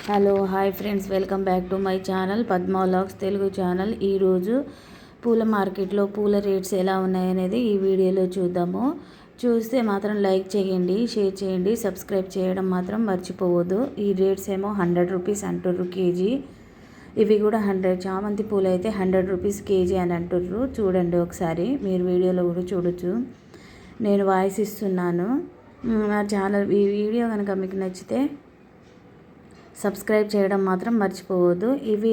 Hello hi friends, welcome back to my channel Padma vlogs Telugu channel. ఈరోజు పూల మార్కెట్లో పూల రేట్స్ ఎలా ఉన్నాయనేది ఈ వీడియోలో చూద్దాము. చూస్తే మాత్రం లైక్ చేయండి, షేర్ చేయండి, సబ్స్క్రైబ్ చేయడం మాత్రం మర్చిపోవద్దు. ఈ రేట్స్ ఏమో 100 రూపీస్ అంటుర్రు కేజీ. ఇవి కూడా 100 చామంతి పూలు అయితే 100 రూపీస్ కేజీ అని అంటుర్రు. చూడండి ఒకసారి, మీరు వీడియోలో కూడా చూడొచ్చు. నేను వాయిస్ ఇస్తున్నాను. నా ఛానల్ ఈ వీడియో కనుక మీకు నచ్చితే సబ్స్క్రైబ్ చేయడం మాత్రం మర్చిపోవద్దు. ఇవి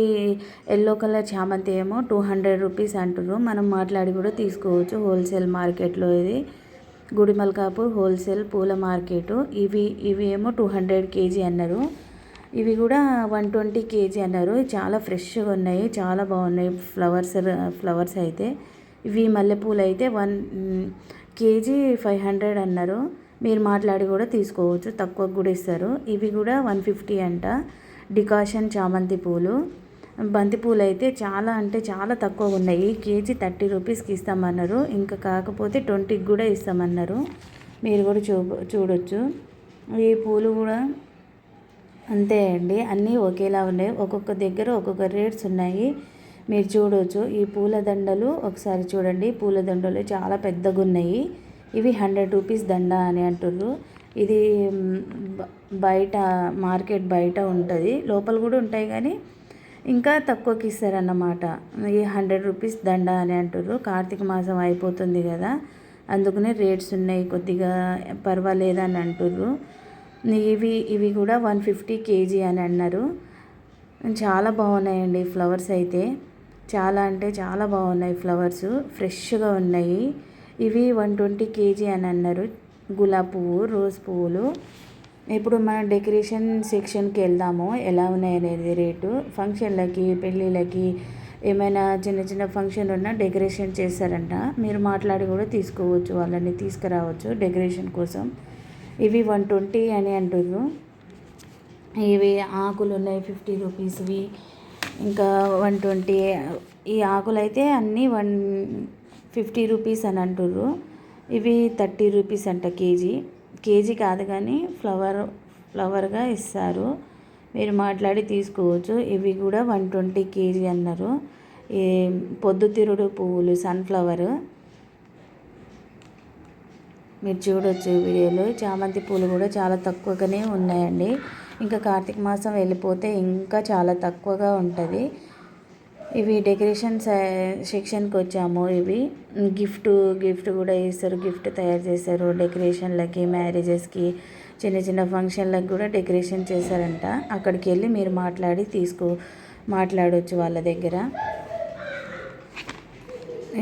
ఎల్లో కలర్ చామంతి ఏమో 200 రూపీస్ అంటున్నారు. మనం మాట్లాడి కూడా తీసుకోవచ్చు. హోల్సేల్ మార్కెట్లో ఇది గుడిమల్కాపూర్ హోల్సేల్ పూల మార్కెట్. ఇవి ఏమో 200 కేజీ అన్నారు. ఇవి కూడా 120 కేజీ అన్నారు. చాలా ఫ్రెష్గా ఉన్నాయి, చాలా బాగున్నాయి ఫ్లవర్స్ అయితే. ఇవి మల్లెపూలు అయితే 1 కేజీ 500 అన్నారు. మీరు మాట్లాడి కూడా తీసుకోవచ్చు, తక్కువ కూడా ఇస్తారు. ఇవి కూడా 150 అంట. డికాషన్ చామంతి పూలు, బంతి పూలు అయితే చాలా అంటే చాలా తక్కువ ఉన్నాయి. కేజీ 30 రూపీస్కి ఇస్తామన్నారు. ఇంకా కాకపోతే 20కి కూడా ఇస్తామన్నారు. మీరు కూడా చూడొచ్చు. ఈ పూలు కూడా అంతే అండి, అన్నీ ఒకేలా ఉన్నాయి. ఒక్కొక్క దగ్గర ఒక్కొక్క రేట్స్ ఉన్నాయి, మీరు చూడవచ్చు. ఈ పూల దండలు ఒకసారి చూడండి. పూల దండలు చాలా పెద్దగా ఉన్నాయి. ఇవి 100 రూపీస్ దండ అని అంటుర్రు. ఇది బయట మార్కెట్ బయట ఉంటుంది, లోపల కూడా ఉంటాయి కానీ ఇంకా తక్కువకి ఇస్తారన్నమాట. ఈ 100 రూపీస్ దండ అని అంటుర్రు. కార్తీక మాసం అయిపోతుంది కదా, అందుకనే రేట్స్ ఉన్నాయి, కొద్దిగా పర్వాలేదని అంటుర్రు. ఇవి కూడా 150 కేజీ అని అన్నారు. చాలా బాగున్నాయండి ఫ్లవర్స్ అయితే, చాలా అంటే చాలా బాగున్నాయి. ఫ్లవర్స్ ఫ్రెష్గా ఉన్నాయి. ఇవి 120 కేజీ అని అన్నారు. గులాబీ పువ్వు, రోజ్ పువ్వులు. ఇప్పుడు మనం డెకరేషన్ సెక్షన్కి వెళ్దాము, ఎలా ఉన్నాయనేది రేటు. ఫంక్షన్లకి, పెళ్ళిళ్ళకి, ఏమైనా చిన్న చిన్న ఫంక్షన్ ఉన్నా డెకరేషన్ చేస్తారంట. మీరు మాట్లాడి కూడా తీసుకోవచ్చు, వాళ్ళని తీసుకురావచ్చు డెకరేషన్ కోసం. ఇవి 120 అని అంటుర్రు. ఇవి ఆకులు ఉన్నాయి 50 రూపీస్వి, ఇంకా 120. ఈ ఆకులు అయితే అన్నీ 150 రూపీస్ అని అంటుర్రు. ఇవి 30 రూపీస్ అంట కేజీ. కేజీ కాదు కానీ ఫ్లవర్గా ఇస్తారు, మీరు మాట్లాడి తీసుకోవచ్చు. ఇవి కూడా 120 కేజీ అన్నారు. ఈ పొద్దుతిరుడు పువ్వులు, సన్ఫ్లవర్, మీరు చూడొచ్చు వీడియోలో. చామంతి పూలు కూడా చాలా తక్కువగానే ఉన్నాయండి. ఇంకా కార్తీక మాసం వెళ్ళిపోతే ఇంకా చాలా తక్కువగా ఉంటుంది. ఇవి డెకరేషన్ సెక్షన్కి వచ్చాము. ఇవి గిఫ్ట్ కూడా ఇస్తారు, గిఫ్ట్ తయారు చేస్తారు డెకరేషన్లకి, మ్యారేజెస్కి, చిన్న చిన్న ఫంక్షన్లకు కూడా డెకరేషన్ చేశారంట. అక్కడికి వెళ్ళి మీరు మాట్లాడవచ్చు వాళ్ళ దగ్గర.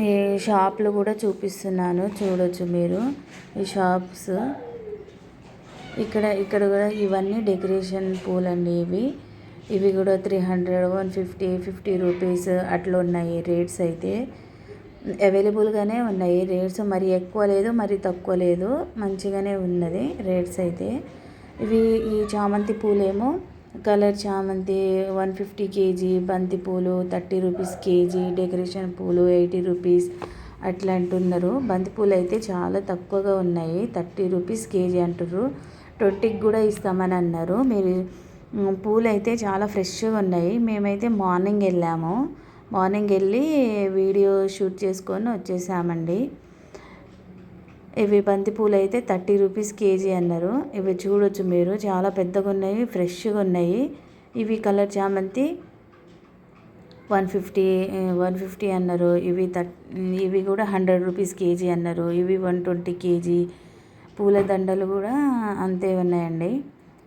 ఈ షాప్లు కూడా చూపిస్తున్నాను, చూడొచ్చు మీరు ఈ షాప్స్. ఇక్కడ కూడా ఇవన్నీ డెకరేషన్ పూలండి. ఇవి కూడా 300, 150, 50 రూపీస్ అట్లా ఉన్నాయి రేట్స్ అయితే. అవైలబుల్గానే ఉన్నాయి రేట్స్, మరి ఎక్కువ లేదు మరి తక్కువ లేదు, మంచిగానే ఉన్నది రేట్స్ అయితే. ఈ చామంతి పూలేమో కలర్ చామంతి 150 కేజీ, బంతి పూలు 30 రూపీస్ కేజీ, డెకరేషన్ పూలు 80 రూపీస్ అట్లా అంటున్నారు. బంతి పూలు అయితే చాలా తక్కువగా ఉన్నాయి, 30 రూపీస్ కేజీ అంటున్నారు. 20కి కూడా ఇస్తామని అన్నారు. మీరు పూలు అయితే చాలా ఫ్రెష్గా ఉన్నాయి. మేమైతే మార్నింగ్ వెళ్ళి వీడియో షూట్ చేసుకొని వచ్చేసామండి. ఇవి బంతి పూలు అయితే 30 రూపీస్ కేజీ అన్నారు. ఇవి చూడొచ్చు మీరు, చాలా పెద్దగా ఉన్నాయి, ఫ్రెష్గా ఉన్నాయి. ఇవి కలర్ చామంతి 150 అన్నారు. ఇవి కూడా 100 రూపీస్ కేజీ అన్నారు. ఇవి 120 కేజీ. పూల దండలు కూడా అంతే ఉన్నాయండి,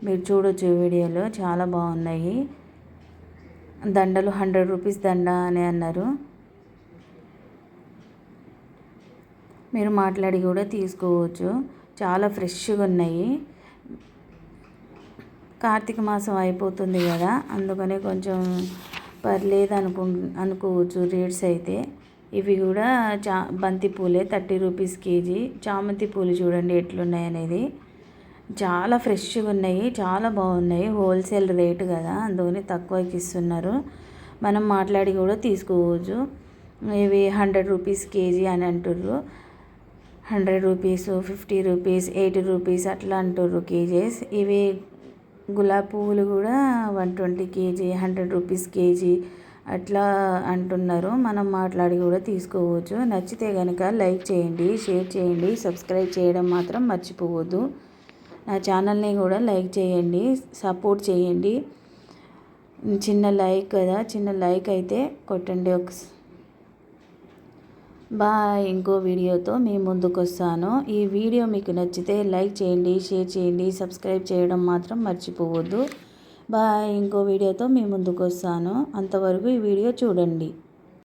మీరు చూడొచ్చు వీడియోలో, చాలా బాగున్నాయి. దండలు 100 రూపీస్ దండ అని అన్నారు. మీరు మాట్లాడి కూడా తీసుకోవచ్చు, చాలా ఫ్రెష్గా ఉన్నాయి. కార్తీక మాసం అయిపోతుంది కదా, అందుకనే కొంచెం పర్లేదు అనుకోవచ్చు రేట్స్ అయితే. ఇవి కూడా బంతి పూలే 30 రూపీస్ కేజీ. చామంతి పూలు చూడండి ఎట్లున్నాయి అనేది, చాలా ఫ్రెష్గా ఉన్నాయి, చాలా బాగున్నాయి. హోల్సేల్ రేటు కదా, అందుకని తక్కువకి ఇస్తున్నారు. మనం మాట్లాడి కూడా తీసుకోవచ్చు. ఇవి 100 రూపీస్ కేజీ అని అంటుర్రు. 100 రూపీస్, 50 రూపీస్, 80 రూపీస్ అట్లా అంటుర్రు కేజీస్. ఇవి గులాబీ పువ్వులు కూడా 120 కేజీ, 100 రూపీస్ కేజీ అట్లా అంటున్నారు. మనం మాట్లాడి కూడా తీసుకోవచ్చు. నచ్చితే కనుక లైక్ చేయండి, షేర్ చేయండి, సబ్స్క్రైబ్ చేయడం మాత్రం మర్చిపోవద్దు. నా ఛానల్ని కూడా లైక్ చేయండి, సపోర్ట్ చేయండి. చిన్న లైక్ కదా, చిన్న లైక్ అయితే కొట్టండి. బాయ్. ఇంకో వీడియోతో మీ ముందుకు వస్తాను. ఈ వీడియో మీకు నచ్చితే లైక్ చేయండి, షేర్ చేయండి, సబ్స్క్రైబ్ చేయడం మాత్రం మర్చిపోవద్దు. బాయ్. ఇంకో వీడియోతో మీ ముందుకు వస్తాను. అంతవరకు ఈ వీడియో చూడండి.